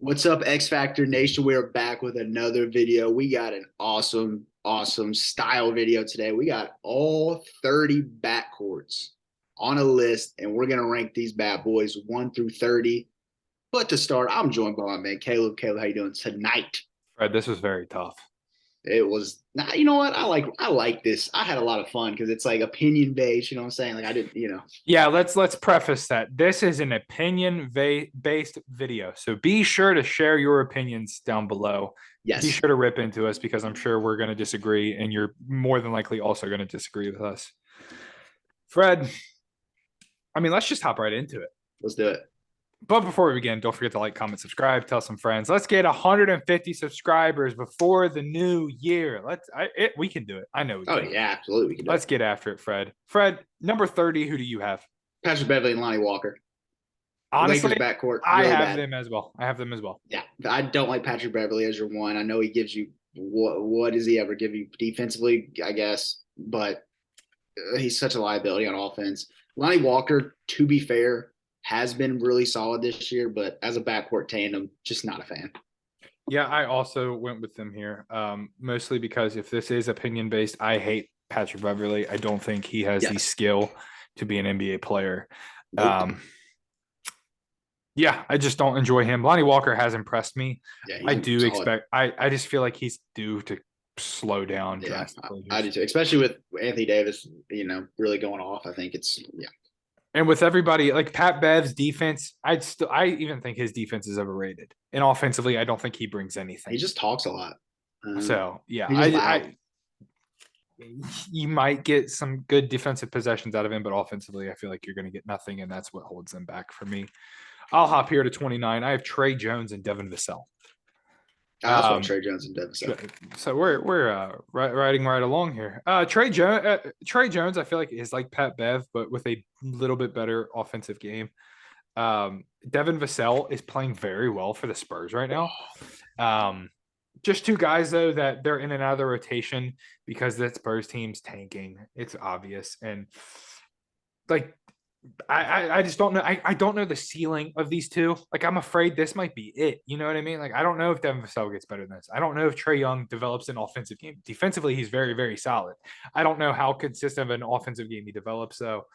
What's up, X Factor Nation? We're back with another video. We got an awesome style video today. We got all 30 backcourts on a list, and we're going to rank these bad boys 1 through 30. But to start, I'm joined by my man, Caleb. Caleb, how you doing tonight? Fred, this was very tough. It was nah, you know what? I like this. I had a lot of fun because it's like opinion based, you know what I'm saying? Like I didn't. Yeah, let's preface that. This is an opinion based video. So be sure to share your opinions down below. Be Yes. sure to rip into us because I'm sure we're going to disagree and you're more than likely also going to disagree with us. Fred, let's just hop right into it. Let's do it. But before we begin, don't forget to like, comment, subscribe, tell some friends. Let's get 150 subscribers before the new year. We can do it. I know we Oh can. yeah, absolutely. We can do Let's it. get after it, Fred. Fred, number 30, who do you have? Patrick Beverly and Lonnie Walker. Lakers Honestly, backcourt, I really have bad. them as well. I have them as well. Yeah, I don't like Patrick Beverly as your one. I know he gives you what does he ever give you defensively? I guess, but he's such a liability on offense. Lonnie Walker, to be fair, has been really solid this year, but as a backcourt tandem, just not a fan. Yeah, I also went with them here, mostly because if this is opinion based, I hate Patrick Beverly. I don't think he has the Yes. skill to be an NBA player. Nope. Yeah, I just don't enjoy him. Lonnie Walker has impressed me. Yeah, I he's do solid. expect. I just feel like he's due to slow down Yeah, drastically. I do too. Especially with Anthony Davis, really going off. I think it's yeah. And with everybody like Pat Bev's defense, I even think his defense is overrated. And offensively, I don't think he brings He anything. just talks a lot. So yeah, He's just loud. you might get some good defensive possessions out of him, but offensively, I feel like you're going to get nothing, and that's what holds them back for me. I'll hop here to 29. I have Trey Jones and Devin Vassell. I also have Trey Jones and Davis. So we're riding right along here. Trey Jones, I feel like is like Pat Bev, but with a little bit better offensive game. Devin Vassell is playing very well for the Spurs right now. Just two guys though that they're in and out of the rotation because that Spurs team's tanking. It's obvious, and like I just don't know. I don't know the ceiling of these two. Like I'm afraid this might be it. You know what I mean? Like I don't know if Devin Vassell gets better than this. I don't know if Trey Young develops an offensive game. Defensively, he's very very solid. I don't know how consistent of an offensive game he develops. So,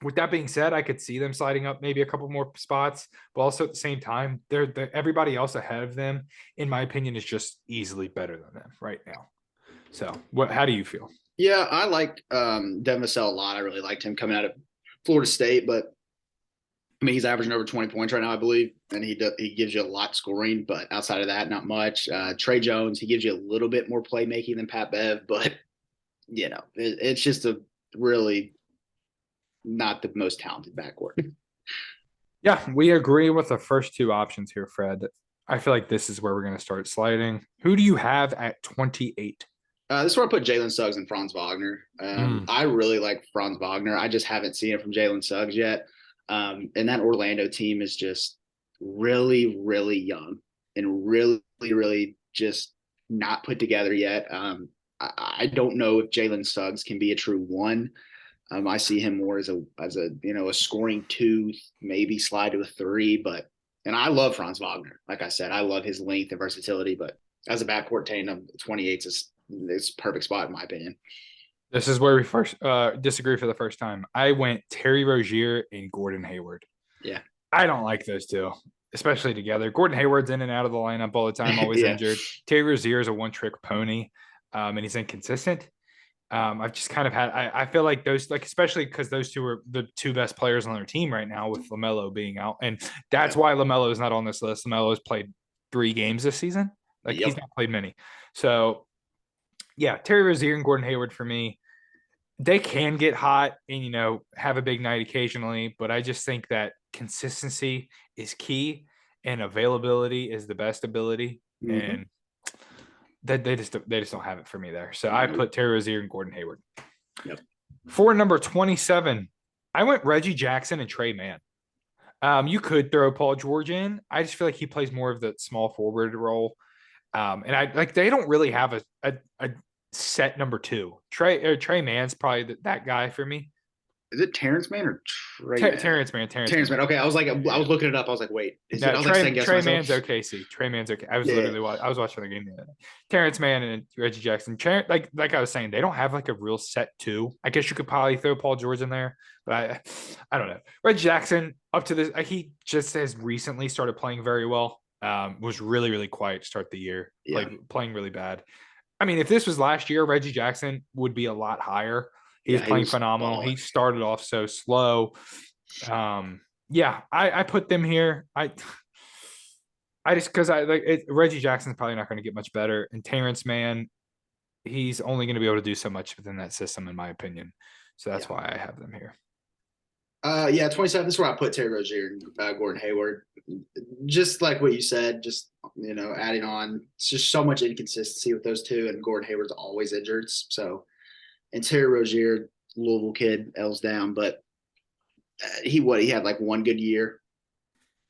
with that being said, I could see them sliding up maybe a couple more spots, but also at the same time, everybody else ahead of them, in my opinion, is just easily better than them right now. So, how do you feel? Yeah, I like Devin Vassell a lot. I really liked him coming out of Florida State, but I mean he's averaging over 20 points right now, I believe, and he gives you a lot scoring, but outside of that, not much. Trey Jones, he gives you a little bit more playmaking than Pat Bev, but it's just a really not the most talented backcourt. Yeah, we agree with the first two options here, Fred. I feel like this is where we're going to start sliding. Who do you have at 28? This is where I put Jalen Suggs and Franz Wagner. I really like Franz Wagner. I just haven't seen it from Jalen Suggs yet. And that Orlando team is just really, really young and really just not put together yet. I don't know if Jalen Suggs can be a true one. I see him more as a scoring two, maybe slide to a three, and I love Franz Wagner. Like I said, I love his length and versatility, but as a backcourt tandem, 28 is perfect spot in my opinion. This is where we first disagree for the first time. I went Terry Rozier and Gordon Hayward. Yeah. I don't like those two, especially together. Gordon Hayward's in and out of the lineup all the time, always Yeah. injured. Terry Rozier is a one-trick pony, and he's inconsistent. I've just kind of had I feel like those especially because those two are the two best players on their team right now with LaMelo being out, and that's why LaMelo is not on this list. LaMelo has played 3 games this season, like he's not played many. So yeah, Terry Rozier and Gordon Hayward for me, they can get hot and have a big night occasionally, but I just think that consistency is key and availability is the best ability, and they just don't have it for me there. So I put Terry Rozier and Gordon Hayward. Yep. For number 27, I went Reggie Jackson and Trey Mann. You could throw Paul George in. I just feel like he plays more of the small forward role. And I like they don't really have a set number 2. Trey Mann's probably that guy for me. Is it Terrence Mann or Trey Mann? Terrence Mann. Terrence Mann. Okay, I was like, I was looking it up. I was like, wait, is it? No, I was like second guessing Trey myself. Man's OKC. Trey Man's okay. I was Yeah, literally I was watching the game the other day. Terrence Mann and Reggie Jackson. Like I was saying, they don't have like a real set two. I guess you could probably throw Paul George in there, but I don't know. Reggie Jackson up to this, he just has recently started playing very well. Was really quiet to start the year. yeah. Playing really bad. I mean, if this was last year, Reggie Jackson would be a lot higher. He was Yeah, he playing was phenomenal. balling. He started off so slow. Yeah, I put them here. I just because I like it, Reggie Jackson's probably not going to get much better, and Terrence Mann, he's only going to be able to do so much within that system, in my opinion. So that's Yeah. why I have them here. Yeah, 27. This is where I put Terry Rozier and Gordon Hayward. Just like what you said, just adding on. It's just so much inconsistency with those two, and Gordon Hayward's always injured. So, and Terry Rozier, Louisville kid, L's down, but he had like one good year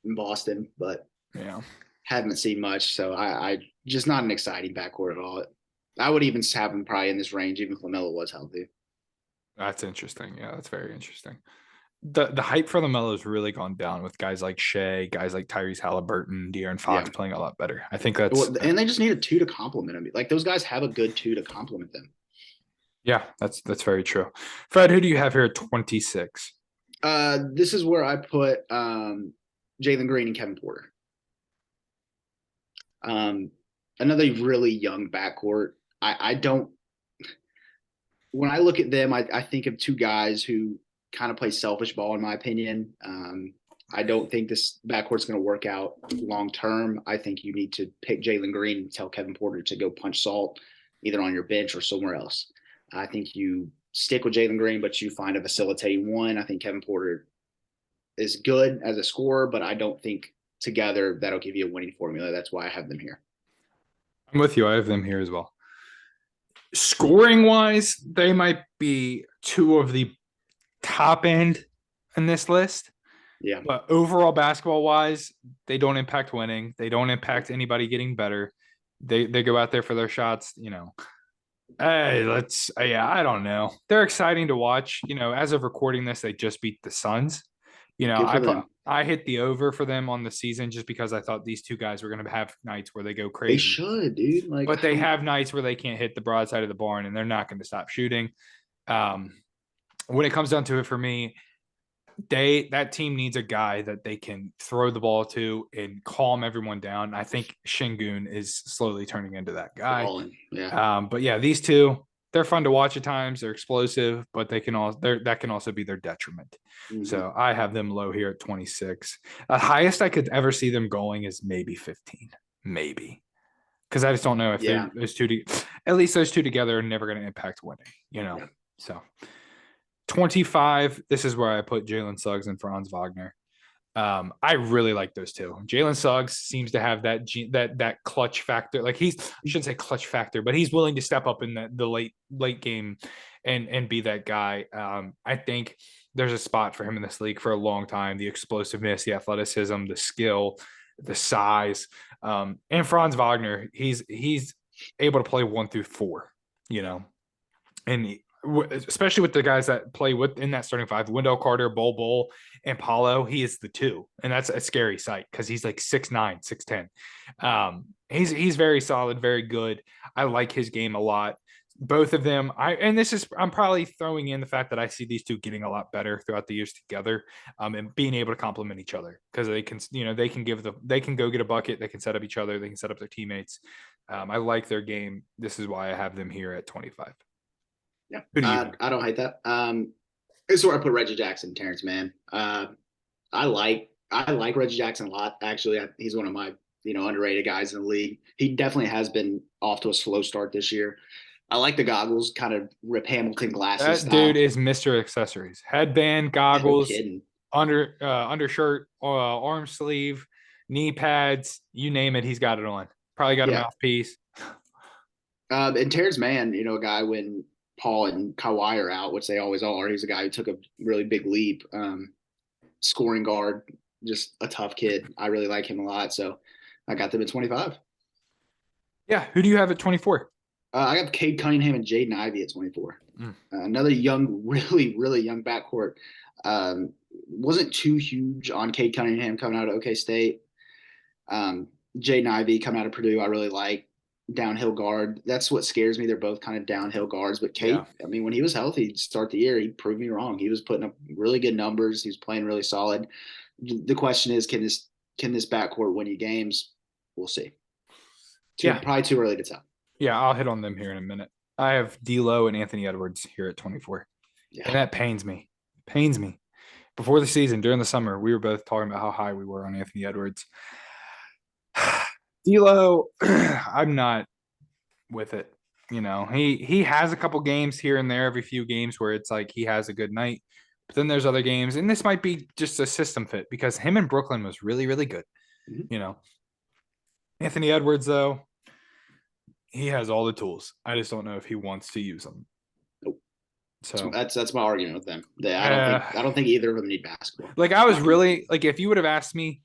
in Boston, but Yeah, haven't seen much. So I just not an exciting backcourt at all. I would even have him probably in this range, even if LaMelo was healthy. that's interesting. Yeah, that's very interesting. The hype for LaMelo has really gone down with guys like Shea, guys like Tyrese Halliburton, De'Aaron Fox Yeah. playing a lot better. I think that's And they just need a two to complement him. Like those guys have a good two to complement them. yeah, that's very true. Fred, who do you have here at 26? This is where I put Jalen Green and Kevin Porter. Another really young backcourt. I don't. When I look at them, I think of two guys who kind of play selfish ball, in my opinion. I don't think this backcourt's going to work out long term. I think you need to pick Jalen Green and tell Kevin Porter to go punch salt, either on your bench or somewhere else. I think you stick with Jalen Green, but you find a facilitating one. I think Kevin Porter is good as a scorer, but I don't think together that'll give you a winning formula. That's why I have them here. I'm with you. I have them here as well. Scoring wise, they might be two of the top end in this list. Yeah. But overall, basketball wise, they don't impact winning. They don't impact anybody getting better. They go out there for their shots. Hey, I don't know. They're exciting to watch. As of recording this, they just beat the Suns. Good for them. I hit the over for them on the season just because I thought these two guys were going to have nights where they go crazy. They should, dude. But they have nights where they can't hit the broadside of the barn, and they're not going to stop shooting. When it comes down to it for me, that team needs a guy that they can throw the ball to and calm everyone down. I think Şengün is slowly turning into that guy. Yeah. But yeah, these two, they're fun to watch at times. They're explosive, but that can also be their detriment. Mm-hmm. So I have them low here at 26. The highest I could ever see them going is maybe 15, maybe. Because I just don't know if those two, at least those two together, are never going to impact winning, Yeah. So 25, this is where I put Jalen Suggs and Franz Wagner. I really like those two. Jalen Suggs seems to have that clutch factor. Like I shouldn't say clutch factor, but he's willing to step up in the late game and be that guy. I think there's a spot for him in this league for a long time. The explosiveness, the athleticism, the skill, the size. And Franz Wagner, he's able to play 1 through 4, and especially with the guys that play within that starting five, Wendell Carter, Bol, and Paulo, he is the 2. And that's a scary sight because he's like 6'9", 6'10". He's very solid, very good. I like his game a lot. Both of them, I'm probably throwing in the fact that I see these two getting a lot better throughout the years together, and being able to complement each other because they can go get a bucket, they can set up each other, they can set up their teammates. I like their game. This is why I have them here at 25. Yeah, I don't hate that. This is where I put Reggie Jackson, Terrence Mann. I like Reggie Jackson a lot. Actually, he's one of my underrated guys in the league. He definitely has been off to a slow start this year. I like the goggles, kind of Rip Hamilton glasses. That dude is Mr. Accessories. Headband, goggles, undershirt, arm sleeve, knee pads, you name it, he's got it on. Probably got a mouthpiece. And Terrence Mann, a guy when Paul and Kawhi are out, which they always are. He's a guy who took a really big leap. Scoring guard, just a tough kid. I really like him a lot. So I got them at 25. Yeah. Who do you have at 24? I got Cade Cunningham and Jaden Ivey at 24. Mm. Another young, really, really young backcourt. Wasn't too huge on Cade Cunningham coming out of OK State. Jaden Ivey coming out of Purdue, I really like. Downhill guard. That's what scares me. They're both kind of downhill guards. But Yeah. Cade, I mean, when he was healthy to start the year, he proved me wrong. He was putting up really good numbers. He was playing really solid. The question is, can this backcourt win you games? We'll see. Yeah. Probably too early to tell. Yeah, I'll hit on them here in a minute. I have D'Lo and Anthony Edwards here at 24. Yeah. And that pains me. Pains me. Before the season, during the summer, we were both talking about how high we were on Anthony Edwards. D'Lo, I'm not with it. You know, he has a couple games here and there, every few games where it's like he has a good night. But then there's other games, and this might be just a system fit because him in Brooklyn was really, really good. Mhm. You know, Anthony Edwards, though, he has all the tools. I just don't know if he wants to use them. Nope. So that's my argument with them. I don't think either of them need basketball. Like I was really like, if you would have asked me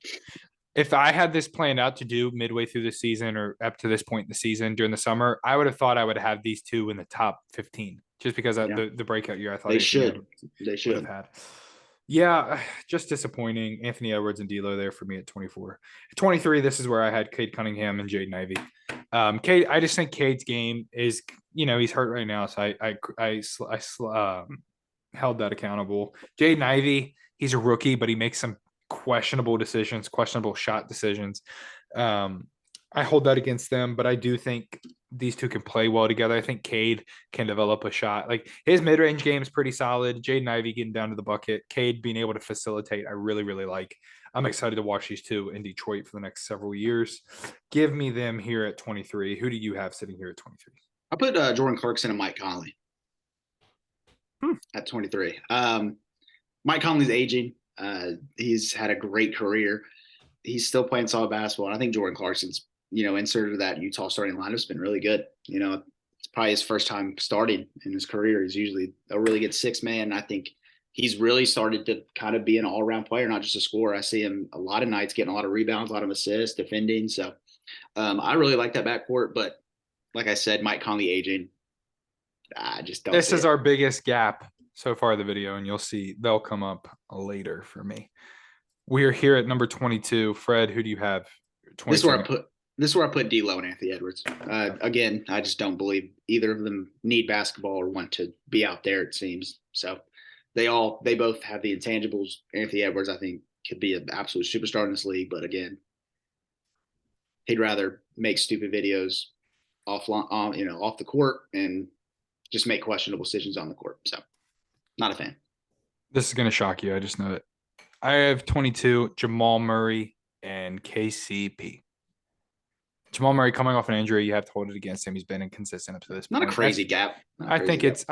if I had this planned out to do midway through the season or up to this point in the season during the summer, I would have thought I would have these two in the top 15 just because the breakout year I thought they should have had. Yeah, just disappointing. Anthony Edwards and D'Lo there for me at 24. At 23, this is where I had Cade Cunningham and Jaden Ivey. Cade, I just think Cade's game is, he's hurt right now, so I held that accountable. Jaden Ivey, he's a rookie, but he makes some questionable decisions, questionable shot decisions. I hold that against them, but I do think these two can play well together. I think Cade can develop a shot. Like his mid-range game is pretty solid. Jaden Ivey getting down to the bucket. Cade being able to facilitate, I really, really like. I'm excited to watch these two in Detroit for the next several years. Give me them here at 23. Who do you have sitting here at 23? I put Jordan Clarkson and Mike Conley at 23. Mike Conley's aging. He's had a great career. He's still playing solid basketball. And I think Jordan Clarkson's, inserted that Utah starting lineup has been really good. It's probably his first time starting in his career. He's usually a really good six man. I think he's really started to kind of be an all around player, not just a scorer. I see him a lot of nights getting a lot of rebounds, a lot of assists, defending. So I really like that backcourt. But like I said, Mike Conley aging, I just don't. This is our biggest gap so far in the video, and you'll see they'll come up later for me. We are here at number 22. Fred, who do you have? This is where I put D'Lo and Anthony Edwards. Again, I just don't believe either of them need basketball or want to be out there, it seems. So they both have the intangibles. Anthony Edwards, I think, could be an absolute superstar in this league, but again, he'd rather make stupid videos off the court and just make questionable decisions on the court. So not a fan. This is going to shock you. I just know it. I have 22, Jamal Murray and KCP. Jamal Murray coming off an injury, you have to hold it against him. He's been inconsistent up to this point. Not a crazy gap. I think it's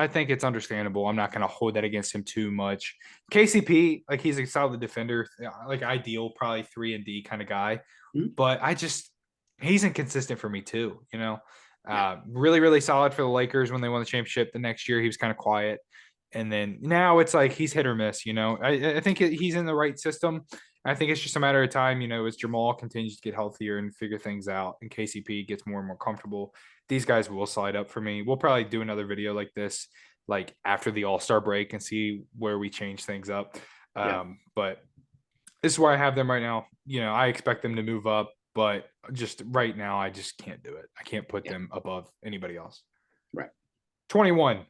understandable. I'm not going to hold that against him too much. KCP, like he's a solid defender, like ideal, probably 3 and D kind of guy. Mm-hmm. But he's inconsistent for me too. Really, really solid for the Lakers when they won the championship. The next year he was kind of quiet. And then now it's like he's hit or miss, I think he's in the right system. I think it's just a matter of time, as Jamal continues to get healthier and figure things out and KCP gets more and more comfortable. These guys will slide up for me. We'll probably do another video like this, like after the All-Star break and see where we change things up. But this is where I have them right now. I expect them to move up, but just right now, I just can't do it. I can't put them above anybody else. Right. 21.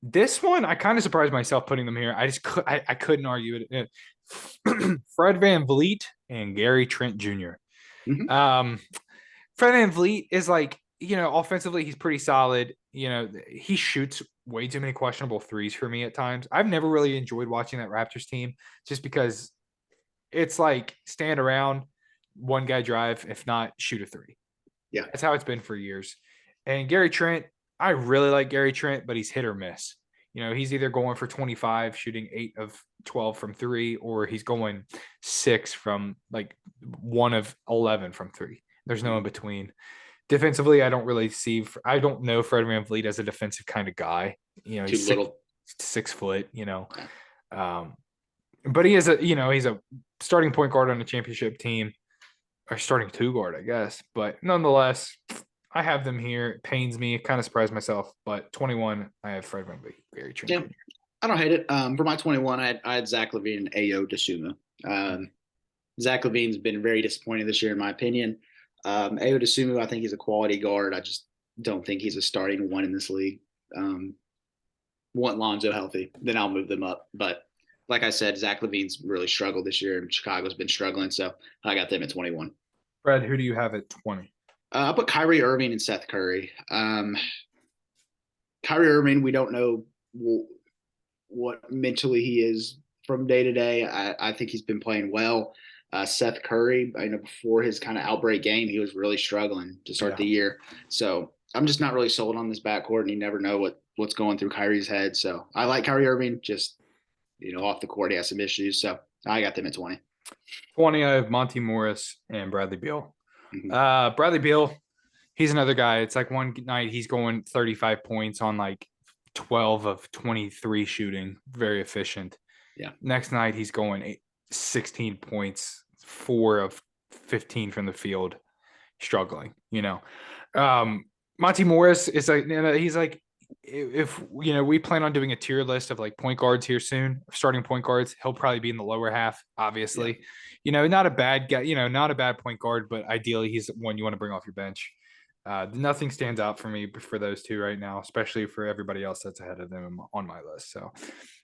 This one, I kind of surprised myself putting them here. I couldn't argue it. Fred VanVleet and Gary Trent Jr. Mm-hmm. Fred VanVleet is like, offensively, he's pretty solid. He shoots way too many questionable threes for me at times. I've never really enjoyed watching that Raptors team just because it's like stand around, one guy drive, if not shoot a three. Yeah. That's how it's been for years. And Gary Trent, I really like Gary Trent, but he's hit or miss. He's either going for 25, shooting 8 of 12 from 3, or he's going 6 from 1 of 11 from 3. There's no in between. Defensively, I don't know Fred VanVleet as a defensive kind of guy. He's 6 foot, but he is he's a starting point guard on a championship team, or starting 2 guard, I guess. But nonetheless, I have them here. It pains me. It kind of surprised myself, but 21, I have Fred VanVleet, Gary Trent Yeah, Jr. I don't hate it. For my 21, I had Zach LaVine and Ayo Dosunmu. Zach LaVine's been very disappointing this year, in my opinion. Ayo Dosunmu, I think he's a quality guard. I just don't think he's a starting one in this league. Want Lonzo healthy, then I'll move them up. But like I said, Zach LaVine's really struggled this year, and Chicago's been struggling. So I got them at 21. Fred, who do you have at 20? I put Kyrie Irving and Seth Curry. Kyrie Irving, we don't know what mentally he is from day to day. I think he's been playing well. Seth Curry, I know before his kind of outbreak game, he was really struggling to start the year. So I'm just not really sold on this backcourt, and you never know what's going through Kyrie's head. So I like Kyrie Irving, just off the court he has some issues. So I got them at 20. 20, I have Monty Morris and Bradley Beal. Mm-hmm. Bradley Beal, he's another guy. It's like one night he's going 35 points on like 12 of 23 shooting, very efficient. Yeah. Next night he's going 16 points, 4 of 15 from the field, struggling. Monty Morris is like, he's like, if we plan on doing a tier list of like point guards here soon, starting point guards, he'll probably be in the lower half, obviously. Not a bad guy, not a bad point guard, but ideally he's one you want to bring off your bench. Nothing stands out for me for those two right now, especially for everybody else that's ahead of them on my list. So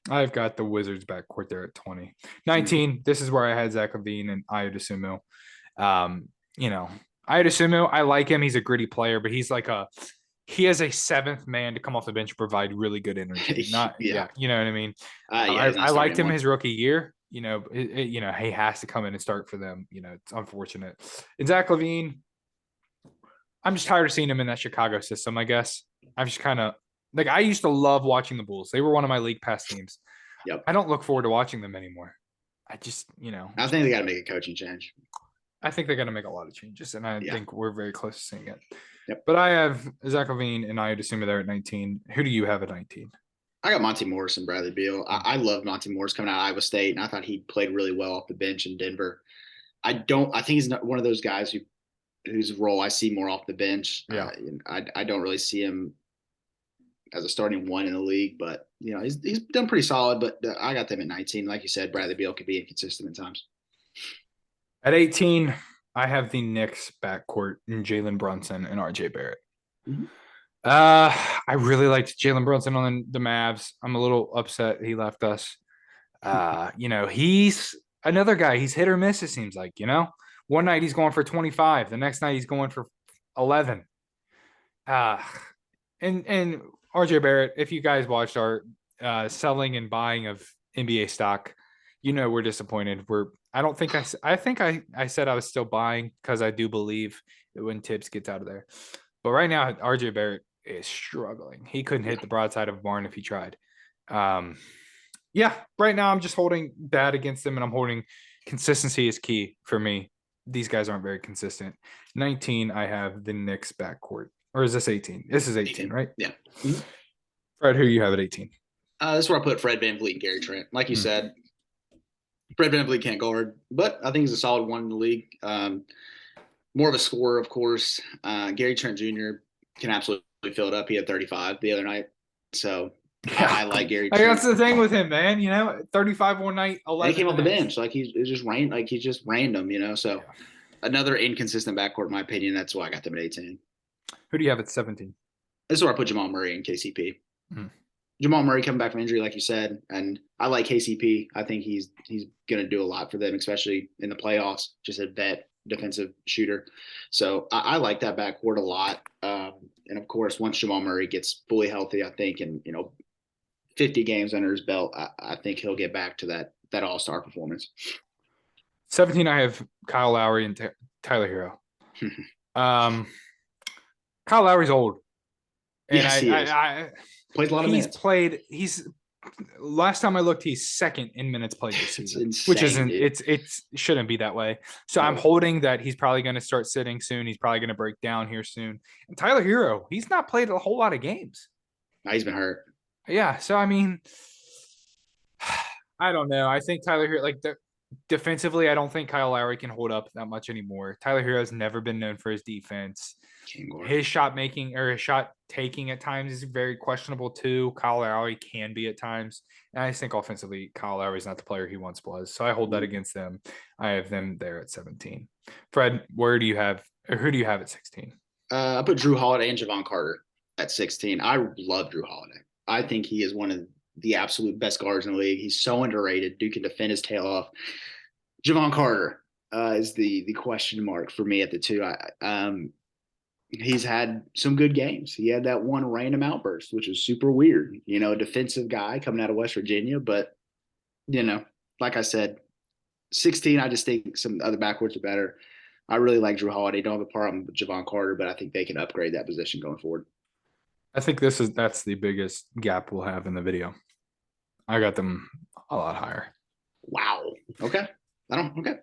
I've got the Wizards backcourt there at 20. 19, this is where I had Zach LaVine and Ayo Dosunmu. Ayo Dosunmu, I like him. He's a gritty player, but he has a seventh man to come off the bench and provide really good energy. You know what I mean? I liked him his rookie year. He has to come in and start for them. It's unfortunate. And Zach LaVine, I'm just tired of seeing him in that Chicago system, I guess. I'm just kind of like, I used to love watching the Bulls. They were one of my league pass teams. Yep. I don't look forward to watching them anymore. I just, I think they got to make a coaching change. I think they're going to make a lot of changes, and I think we're very close to seeing it. Yep. But I have Zach LaVine and Ayo Dosunmu there at 19. Who do you have at 19? I got Monty Morris and Bradley Beal. I love Monty Morris coming out of Iowa State, and I thought he played really well off the bench in Denver. I think he's not one of those guys whose role I see more off the bench. Yeah. I don't really see him as a starting one in the league, but he's done pretty solid. But I got them at 19. Like you said, Bradley Beal could be inconsistent at times. At 18, I have the Knicks backcourt in Jalen Brunson and RJ Barrett. Mm-hmm. I really liked Jalen Brunson on the Mavs. I'm a little upset he left us. He's another guy. He's hit or miss, it seems like, One night he's going for 25. The next night he's going for 11. And RJ Barrett, if you guys watched our selling and buying of NBA stock, we're disappointed. I think I said I was still buying because I do believe that when Tibbs gets out of there. But right now, RJ Barrett is struggling. He couldn't hit the broadside of a barn if he tried. Right now I'm just holding that against him, and I'm holding consistency is key for me. These guys aren't very consistent. 19, I have the Knicks backcourt. Or is this 18? This is 18, right? Yeah. Mm-hmm. Fred, who you have at 18? This is where I put Fred VanVleet and Gary Trent. Like you said, Fred VanVleet can't guard, but I think he's a solid one in the league. More of a scorer, of course. Gary Trent Jr. can absolutely fill it up. He had 35 the other night. So I like Gary Trent. That's the thing with him, man. 35 one night, 11. He came off the bench. He's just random, So another inconsistent backcourt, in my opinion. That's why I got them at 18. Who do you have at 17? This is where I put Jamal Murray and KCP. Mm-hmm. Jamal Murray coming back from injury, like you said, and I like KCP. I think he's going to do a lot for them, especially in the playoffs. Just a vet defensive shooter. So I like that backcourt a lot. And of course, once Jamal Murray gets fully healthy, I think, and 50 games under his belt, I think he'll get back to that all-star performance. 17, I have Kyle Lowry and Tyler Hero. Kyle Lowry's old. And yes, he is. Plays a lot of minutes. Last time I looked, he's second in minutes played this season, which isn't, it shouldn't be that way. So I'm holding that he's probably going to start sitting soon. He's probably going to break down here soon. And Tyler Hero, he's not played a whole lot of games. No, he's been hurt. Yeah. So, I mean, I don't know. I think Tyler Hero, defensively, I don't think Kyle Lowry can hold up that much anymore. Tyler Hero's never been known for his defense. King Gore. His shot making or his shot taking at times is very questionable too. Kyle Lowry can be at times. And I just think offensively, Kyle Lowry is not the player he once was. So I hold that against them. I have them there at 17. Fred, where do you have, or who do you have at 16? I put Drew Holiday and Javon Carter at 16. I love Drew Holiday. I think he is one of the absolute best guards in the league. He's so underrated. Dude can defend his tail off. Javon Carter is the question mark for me at the 2. He's had some good games. He had that one random outburst, which was super weird. A defensive guy coming out of West Virginia, but like I said, 16. I just think some other backcourts are better. I really like Drew Holiday. Don't have a problem with Javon Carter, but I think they can upgrade that position going forward. I think that's the biggest gap we'll have in the video. I got them a lot higher. Wow. Okay. Okay.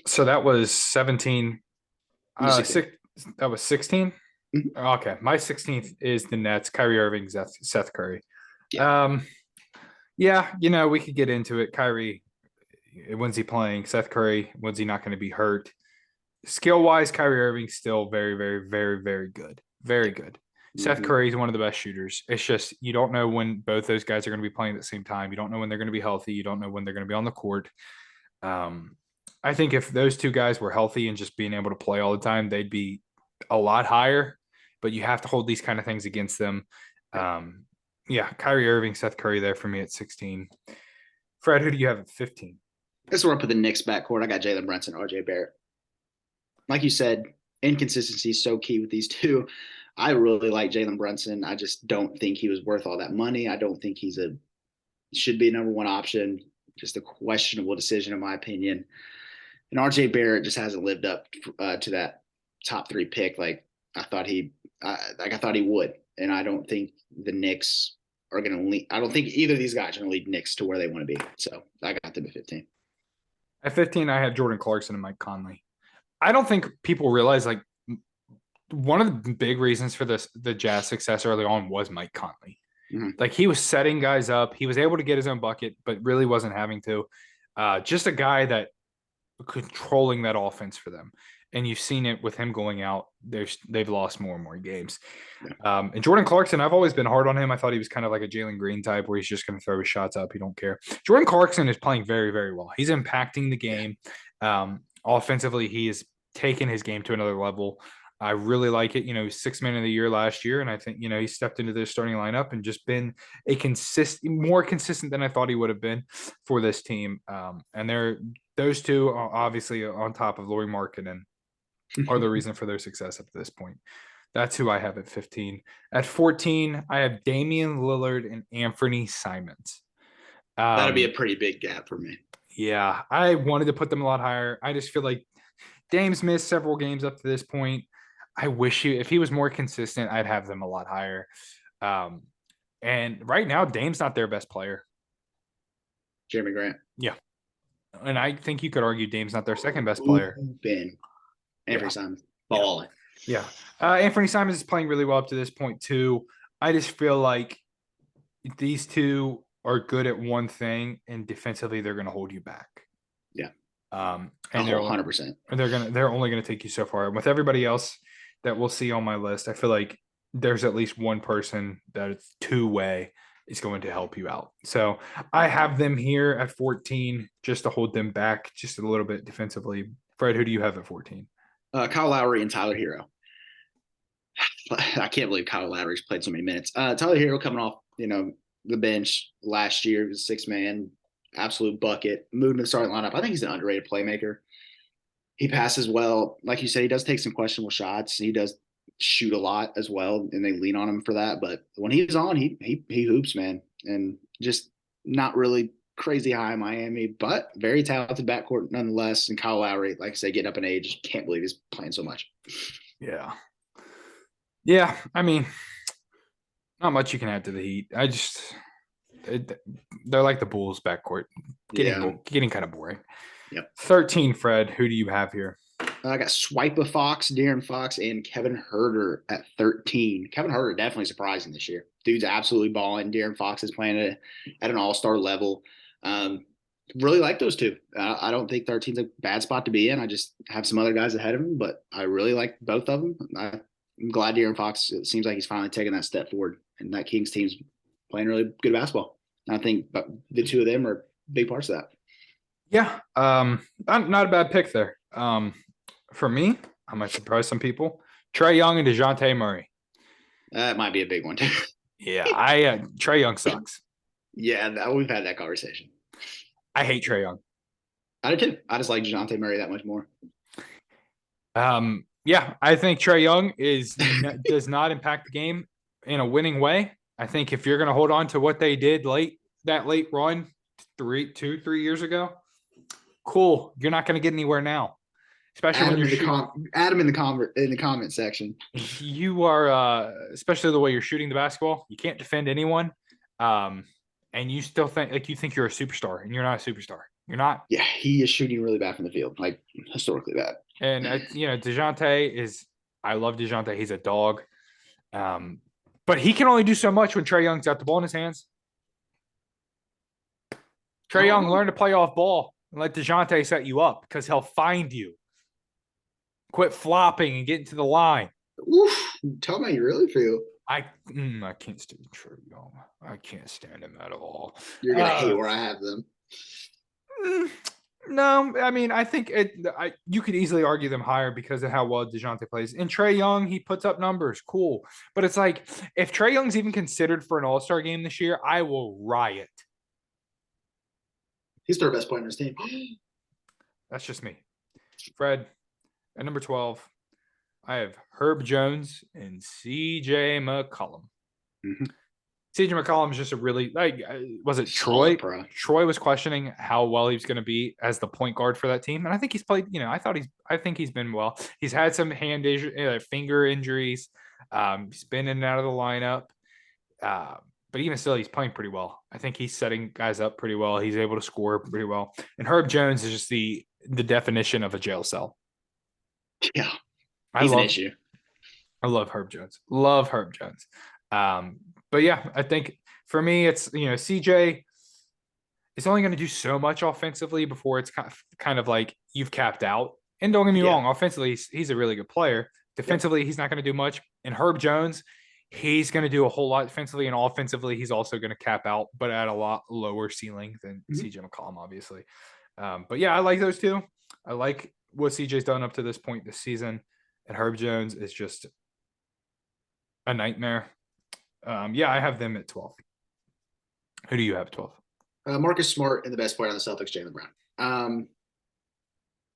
So that was 17. That was 16. Mm-hmm. Okay. My 16th is the Nets, Kyrie Irving, Seth Curry. Yeah. Yeah, we could get into it. Kyrie, when's he playing? Seth Curry, when's he not going to be hurt? Skill-wise, Kyrie Irving's still very, very, very, very good. Very good. Seth Curry is one of the best shooters. It's just you don't know when both those guys are going to be playing at the same time. You don't know when they're going to be healthy. You don't know when they're going to be on the court. I think if those two guys were healthy and just being able to play all the time, they'd be a lot higher. But you have to hold these kind of things against them. Kyrie Irving, Seth Curry there for me at 16. Fred, who do you have at 15? This is where I put the Knicks backcourt. I got Jalen Brunson, RJ Barrett. Like you said, inconsistency is so key with these two. I really like Jalen Brunson. I just don't think he was worth all that money. I don't think should be a number one option. Just a questionable decision, in my opinion. And RJ Barrett just hasn't lived up to that top 3 pick like I thought he would. And I don't think the Knicks are going to lead. I don't think either of these guys are going to lead Knicks to where they want to be. So I got them at 15. At 15, I have Jordan Clarkson and Mike Conley. I don't think people realize one of the big reasons for the Jazz success early on was Mike Conley. Mm-hmm. He was setting guys up. He was able to get his own bucket, but really wasn't having to. Just a guy that controlling that offense for them. And you've seen it with him going out. They've lost more and more games. Yeah. And Jordan Clarkson, I've always been hard on him. I thought he was kind of like a Jalen Green type where he's just going to throw his shots up. He don't care. Jordan Clarkson is playing very, very well. He's impacting the game. Offensively, he is taking his game to another level. I really like it. He was 6th man of the year last year. And I think, he stepped into the starting lineup and just been more consistent than I thought he would have been for this team. And those two are obviously on top of Lauri Markkanen are the reason for their success up to this point. That's who I have at 15. At 14, I have Damian Lillard and Anthony Simons. That'd be a pretty big gap for me. Yeah, I wanted to put them a lot higher. I just feel like Dame's missed several games up to this point. I wish if he was more consistent, I'd have them a lot higher. And right now, Dame's not their best player. Jeremy Grant. Yeah. And I think you could argue Dame's not their second best player. Anthony Simons. Balling. Yeah. Anthony Simons is playing really well up to this point, too. I just feel like these two are good at one thing, and defensively, they're going to hold you back. Yeah. And they're 100%. They're only going to take you so far. And with everybody else that we'll see on my list, I feel like there's at least one person that it's two-way is going to help you out. So I have them here at 14 just to hold them back just a little bit defensively. Fred, who do you have at 14? Kyle Lowry and Tyler Hero. I can't believe Kyle Lowry's played so many minutes. Tyler Hero coming off, the bench last year, he was 6th man, absolute bucket, moving to the starting lineup. I think he's an underrated playmaker. He passes well. Like you said, he does take some questionable shots. He does shoot a lot as well, and they lean on him for that. But when he's on, he hoops, man, and just not really crazy high in Miami, but very talented backcourt nonetheless. And Kyle Lowry, like I said, getting up in age, can't believe he's playing so much. Yeah. Yeah, I mean, not much you can add to the Heat. They're like the Bulls backcourt, getting kind of boring. Yep. 13, Fred, who do you have here? I got Swiper Fox, De'Aaron Fox, and Kevin Huerter at 13. Kevin Huerter definitely surprising this year. Dude's absolutely balling. De'Aaron Fox is playing at an all-star level. really like those two. I don't think 13's a bad spot to be in. I just have some other guys ahead of him, but I really like both of them. I'm glad De'Aaron Fox, it seems like he's finally taking that step forward, and that Kings team's playing really good basketball. I think the two of them are big parts of that. Yeah, not a bad pick there. For me, I might surprise some people. Trae Young and DeJounte Murray. That might be a big one. Yeah, Trae Young sucks. Yeah, we've had that conversation. I hate Trae Young. I do too. I just like DeJounte Murray that much more. Yeah, I think Trae Young does not impact the game in a winning way. I think if you're going to hold on to what they did that late run 3 years ago, cool. You're not going to get anywhere now, especially when you're Adam in the comment section. You are, especially the way you're shooting the basketball. You can't defend anyone, and you still think you think you're a superstar, and you're not a superstar. You're not. Yeah, he is shooting really bad from the field, like historically bad. And DeJounte is. I love DeJounte. He's a dog, but he can only do so much when Trae Young's got the ball in his hands. Trae Young, learn to play off ball and let DeJounte set you up because he'll find you. Quit flopping and get into the line. Oof, tell me how you really feel. I can't stand Trae Young. I can't stand him at all. You're gonna hate where I have them. No, I mean, I think you could easily argue them higher because of how well DeJounte plays. And Trae Young, he puts up numbers, cool. But it's like, if Trae Young's even considered for an All-Star game this year, I will riot. He's their best player on his team. That's just me. Fred, at number 12, I have Herb Jones and CJ McCollum. Mm-hmm. CJ McCollum is just a really was it Troy? Troy was questioning how well he was going to be as the point guard for that team, and I think he's played. I think he's been well. He's had some finger injuries. He's been in and out of the lineup, but even still, he's playing pretty well. I think he's setting guys up pretty well. He's able to score pretty well. And Herb Jones is just the definition of a jail cell. Yeah, he's an issue. I love Herb Jones. Love Herb Jones. But yeah, I think for me, it's, CJ is only going to do so much offensively before it's kind of like you've capped out. And don't get me wrong, offensively, he's a really good player. Defensively, he's not going to do much. And Herb Jones, he's going to do a whole lot defensively, and offensively, he's also going to cap out, but at a lot lower ceiling than CJ McCollum, obviously. But yeah, I like those two. I like what CJ's done up to this point this season. And Herb Jones is just a nightmare. I have them at 12. Who do you have at 12? Marcus Smart and the best player on the Celtics, Jaylen Brown.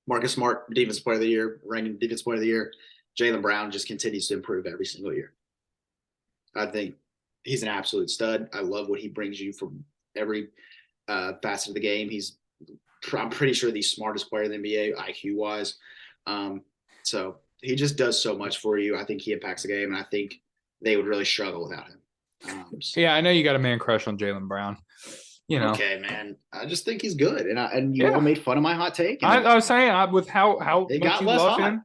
Marcus Smart, defensive player of the year, ranking defensive player of the year. Jaylen Brown just continues to improve every single year. I think he's an absolute stud. I love what he brings you from every facet of the game. I'm pretty sure the smartest player in the NBA, IQ-wise. So he just does so much for you. I think he impacts the game, and I think they would really struggle without him. Yeah, I know you got a man crush on Jaylen Brown. Okay, man. I just think he's good, and you all made fun of my hot take. I was saying with how much you love hot. him,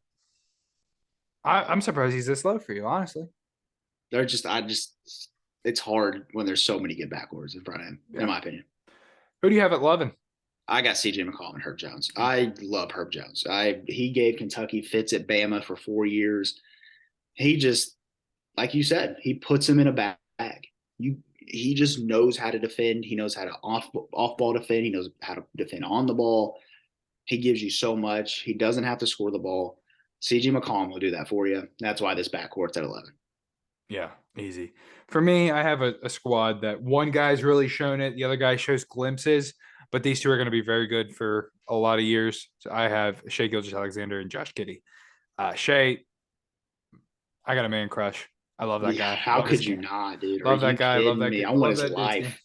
I'm surprised he's this low for you. Honestly, it's hard when there's so many good backcourts in front of him, in my opinion. Who do you have at 11? I got CJ McCollum and Herb Jones. I love Herb Jones. He gave Kentucky fits at Bama for 4 years. He just, like you said, he puts him in a bag. He just knows how to defend. He knows how to off ball defend. He knows how to defend on the ball. He gives you so much. He doesn't have to score the ball. CJ McCollum will do that for you. That's why this backcourt's at 11. Yeah, easy. For me, I have a squad that one guy's really shown it. The other guy shows glimpses, but these two are going to be very good for a lot of years. So I have Shai Gilgeous-Alexander and Josh Giddey. Shai, I got a man crush. I love that guy. How could you not, dude? Love that guy. Love that guy. I want his life.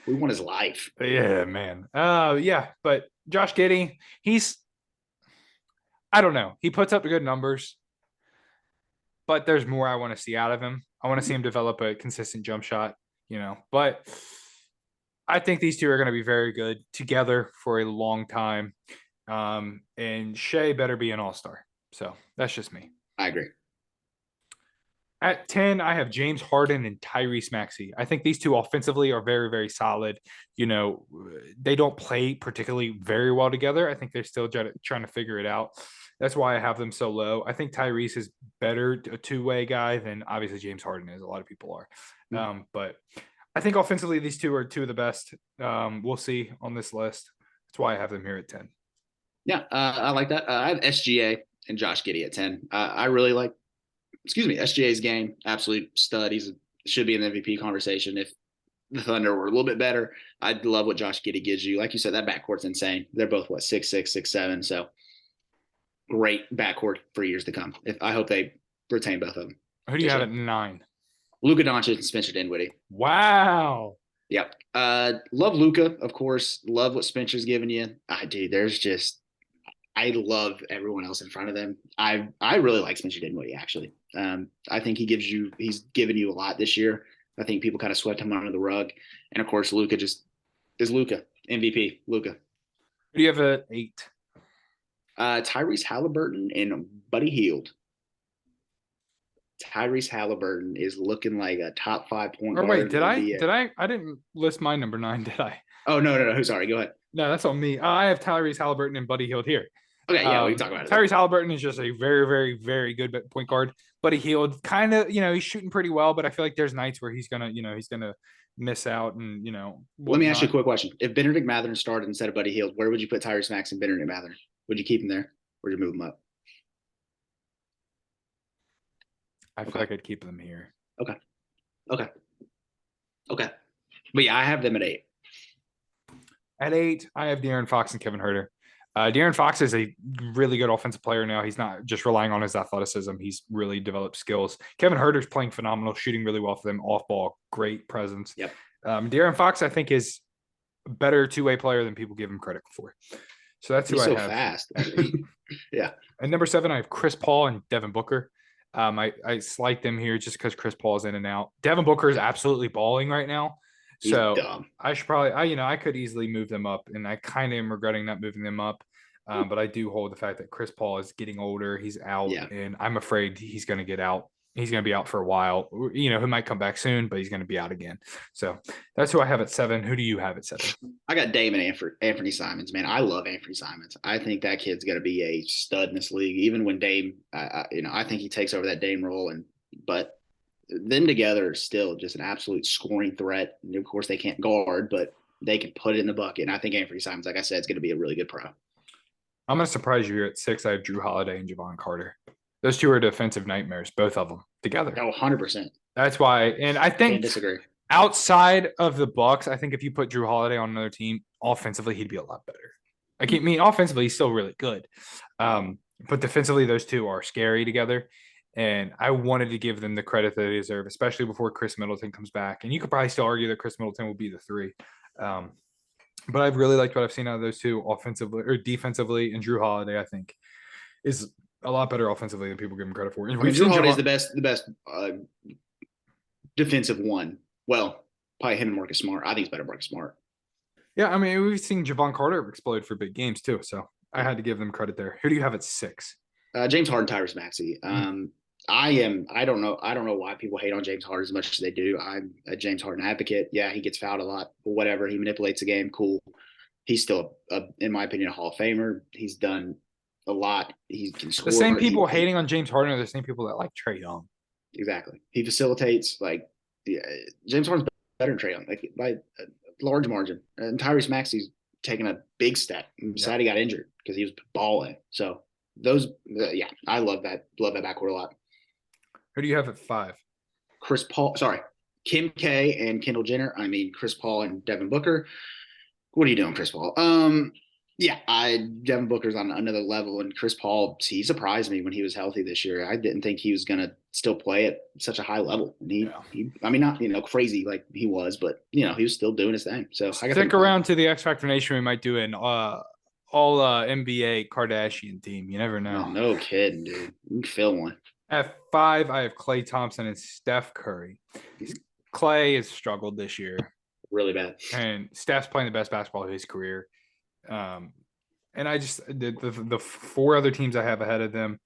We want his life. Yeah, man. But Josh Giddey, I don't know. He puts up good numbers, but there's more I want to see out of him. I want to see him develop a consistent jump shot, but I think these two are going to be very good together for a long time. And Shai better be an all-star. So that's just me. I agree. At 10, I have James Harden and Tyrese Maxey. I think these two offensively are very, very solid. You know, they don't play particularly very well together. I think they're still trying to figure it out. That's why I have them so low. I think Tyrese is better a two-way guy than obviously James Harden is. A lot of people are. But I think offensively, these two are two of the best. We'll see on this list. That's why I have them here at 10. Yeah, I like that. I have SGA and Josh Giddey at 10. I really like, SGA's game. Absolute stud. Should be in the MVP conversation. If the Thunder were a little bit better, I'd love what Josh Giddey gives you. Like you said, that backcourt's insane. They're both, 6'6", 6'7". So great backcourt for years to come. I hope they retain both of them. Who do you have at 9? Luka Doncic and Spencer Dinwiddie. Wow. Yep. Love Luka, of course. Love what Spencer's giving you. I love everyone else in front of them. I really like Spencer Dinwiddie, actually. I think he's given you a lot this year. I think people kind of swept him under the rug. And of course, Luka just is Luka. MVP, Luka. Who do you have at 8? Tyrese Halliburton and Buddy Hield. Tyrese Halliburton is looking like a top 5 point guard. Or wait, did I didn't list my number 9, did I? Oh, no. Sorry, go ahead. No, that's on me. I have Tyrese Halliburton and Buddy Hield here. Okay, yeah, we can talk about it. Tyrese Halliburton is just a very, very, very good point guard. Buddy Hield, kind of, he's shooting pretty well, but I feel like there's nights where he's gonna miss out and Let me ask you a quick question. If Benedict Mathurin started instead of Buddy Hield, where would you put Tyrese Maxey and Benedict Mathurin? Would you keep him there? Or would you move him up? I feel like I'd keep them here. Okay. But yeah, I have them at 8. At 8, I have De'Aaron Fox and Kevin Huerter. De'Aaron Fox is a really good offensive player now. He's not just relying on his athleticism. He's really developed skills. Kevin Huerter's playing phenomenal, shooting really well for them, off ball, great presence. Yep. De'Aaron Fox, I think, is a better two-way player than people give him credit for. So that's who I have. Fast. Yeah. And number 7, I have Chris Paul and Devin Booker. I slight them here just because Chris Paul is in and out. Devin Booker is absolutely balling right now. So I should probably, I could easily move them up, and I kind of am regretting not moving them up. But I do hold the fact that Chris Paul is getting older. He's out, and I'm afraid he's going to get out. He's going to be out for a while. He might come back soon, but he's going to be out again. So that's who I have at 7. Who do you have at 7? I got Dame and Anthony Simons, man. I love Anthony Simons. I think that kid's going to be a stud in this league. Even when Dame, I think he takes over that Dame role, but them together is still just an absolute scoring threat. And of course, they can't guard, but they can put it in the bucket. And I think Anthony Simons, like I said, is going to be a really good pro. I'm going to surprise you here at 6. I have Drew Holiday and Javon Carter. Those two are defensive nightmares, both of them together. Oh, 100%. That's why. And I think Can't disagree. Outside of the Bucks, I think if you put Drew Holiday on another team, offensively, he'd be a lot better. I mean, offensively, he's still really good. But defensively, those two are scary together. And I wanted to give them the credit that they deserve, especially before Chris Middleton comes back. And you could probably still argue that Chris Middleton will be the 3. But I've really liked what I've seen out of those two offensively or defensively. And Drew Holiday, I think, is a lot better offensively than people give him credit for. And Drew Holiday is the best defensive one. Well, probably him and Marcus Smart. I think it's better Marcus Smart. Yeah, I mean, we've seen Javon Carter explode for big games too. So I had to give them credit there. Who do you have at 6? James Harden, Tyrese Maxey. I don't know why people hate on James Harden as much as they do. I'm a James Harden advocate. Yeah, he gets fouled a lot, but whatever. He manipulates the game. Cool. He's still, in my opinion, a Hall of Famer. He's done a lot. He can score. The same people hating on James Harden are the same people that like Trae Young. Exactly. He facilitates. James Harden's better than Trae Young, by a large margin. And Tyrese Maxey's taken a big step. I'm sad he got injured because he was balling. So I love that backcourt a lot. Who do you have at 5? Kim K and Kendall Jenner. I mean, Chris Paul and Devin Booker. What are you doing, Chris Paul? Devin Booker's on another level, and Chris Paul, he surprised me when he was healthy this year. I didn't think he was going to still play at such a high level. And I mean, not crazy like he was, but he was still doing his thing. So stick around to the X Factor Nation. We might do an all NBA Kardashian team. You never know. No kidding, dude. You can fill one. At 5, I have Klay Thompson and Steph Curry. Klay has struggled this year. Really bad. And Steph's playing the best basketball of his career. And I just the 4 other teams I have ahead of them,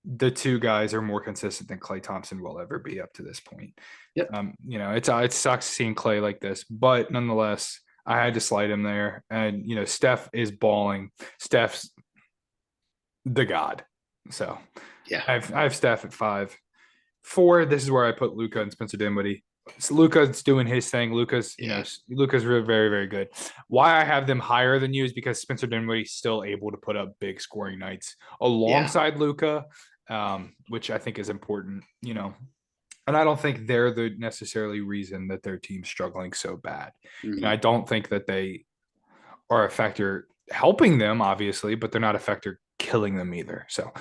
the two guys are more consistent than Klay Thompson will ever be up to this point. Yep. It sucks seeing Klay like this, but nonetheless, I had to slide him there. And Steph is balling. Steph's the god. So Yeah. I have Steph at 5. 4, this is where I put Luka and Spencer Dinwiddie. So Luka's doing his thing. Luka's very, very good. Why I have them higher than you is because Spencer Dinwiddie's still able to put up big scoring nights alongside Luka, which I think is important, And I don't think they're the necessarily reason that their team's struggling so bad. Mm-hmm. I don't think that they are a factor helping them, obviously, but they're not a factor killing them either. So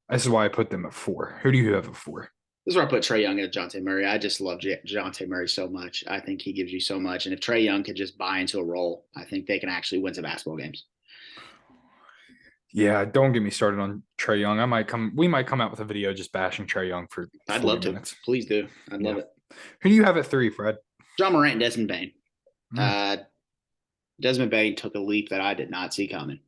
this is why I put them at 4. Who do you have at 4? This is where I put Trae Young and DeJounte Murray. I just love DeJounte Murray so much. I think he gives you so much. And if Trae Young could just buy into a role, I think they can actually win some basketball games. Yeah, don't get me started on Trae Young. We might come out with a video just bashing Trae Young for I'd love minutes. To. Please do. I'd love it. Who do you have at 3, Fred? John Morant and Desmond Bane. Desmond Bane took a leap that I did not see coming.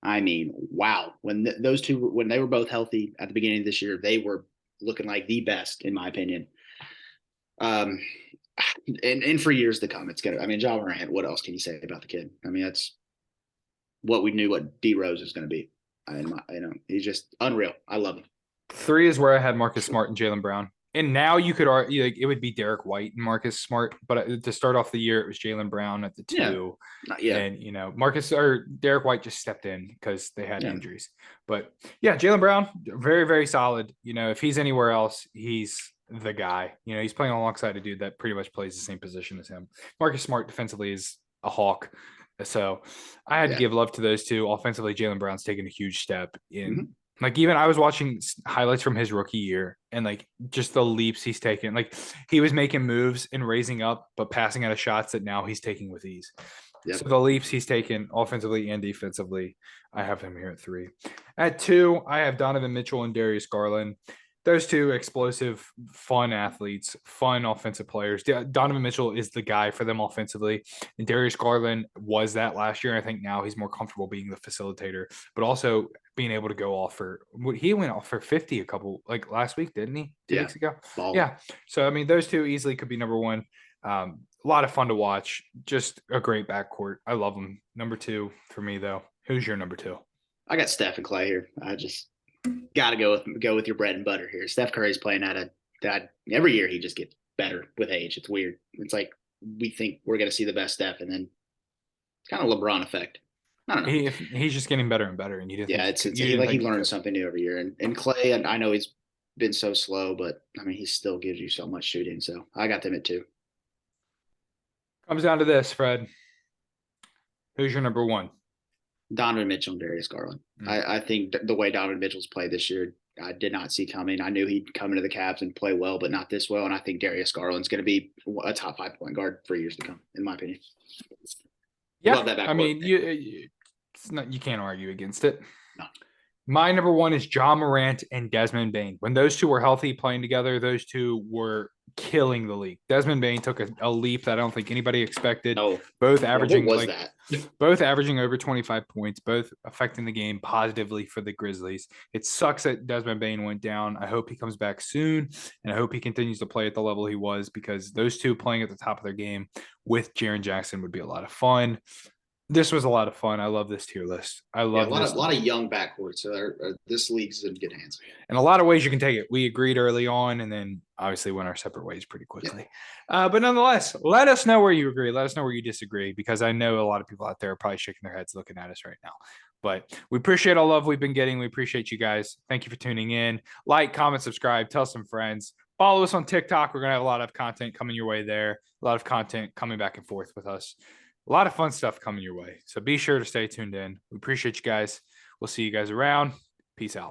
I mean, wow. When those two, when they were both healthy at the beginning of this year, they were looking like the best, in my opinion. And for years to come, it's gonna. I mean, John Morant. What else can you say about the kid? I mean, that's what we knew what D Rose is going to be. He's just unreal. I love him. 3 is where I had Marcus Smart and Jaylen Brown. And now you could argue it would be Derek White and Marcus Smart, but to start off the year, it was Jaylen Brown at the 2. Yeah. And Derek White just stepped in because they had injuries. But Jaylen Brown, very, very solid. If he's anywhere else, he's the guy. He's playing alongside a dude that pretty much plays the same position as him. Marcus Smart defensively is a hawk. So I had to give love to those two. Offensively, Jaylen Brown's taken a huge step in. Mm-hmm. Even I was watching highlights from his rookie year and just the leaps he's taken. He was making moves and raising up, but passing out of shots that now he's taking with ease. Yep. So the leaps he's taken offensively and defensively, I have him here at 3. At 2, I have Donovan Mitchell and Darius Garland. Those two explosive, fun athletes, fun offensive players. Donovan Mitchell is the guy for them offensively. And Darius Garland was that last year. I think now he's more comfortable being the facilitator, but also being able to go off he went off for 50 last week, didn't he? 2 weeks ago? Ball. Yeah. So, I mean, those two easily could be number 1. A lot of fun to watch. Just a great backcourt. I love them. Number 2 for me, though. Who's your number 2? I got Steph and Klay here. I just got to go with your bread and butter here. Steph Curry's playing that every year. He just gets better with age. It's weird. It's like we think we're going to see the best Steph, and then it's kind of LeBron effect. I don't know. He's just getting better and better, and you didn't. Yeah, it's like he learns something new every year. And Klay, and I know he's been so slow, but I mean he still gives you so much shooting. So I got them at 2. Comes down to this, Fred. Who's your number 1? Donovan Mitchell and Darius Garland. I think the way Donovan Mitchell's played this year, I did not see coming. I knew he'd come into the Cavs and play well, but not this well. And I think Darius Garland's going to be a top 5 point guard for years to come, in my opinion. Yeah, love that backcourt. I mean, you can't argue against it. No. My number 1 is John Morant and Desmond Bane. When those two were healthy playing together, those two were killing the league. Desmond Bane took a leap that I don't think anybody expected. No. Both averaging that? Both averaging over 25 points, both affecting the game positively for the Grizzlies. It sucks that Desmond Bane went down. I hope he comes back soon, and I hope he continues to play at the level he was, because those two playing at the top of their game with Jaren Jackson would be a lot of fun. This was a lot of fun. I love this tier list. I love a lot of young backcourts. So this league's in good hands. In a lot of ways you can take it. We agreed early on, and then obviously went our separate ways pretty quickly. Yeah. But nonetheless, let us know where you agree. Let us know where you disagree, because I know a lot of people out there are probably shaking their heads looking at us right now. But we appreciate all love we've been getting. We appreciate you guys. Thank you for tuning in. Like, comment, subscribe, tell some friends. Follow us on TikTok. We're going to have a lot of content coming your way there. A lot of content coming back and forth with us. A lot of fun stuff coming your way. So be sure to stay tuned in. We appreciate you guys. We'll see you guys around. Peace out.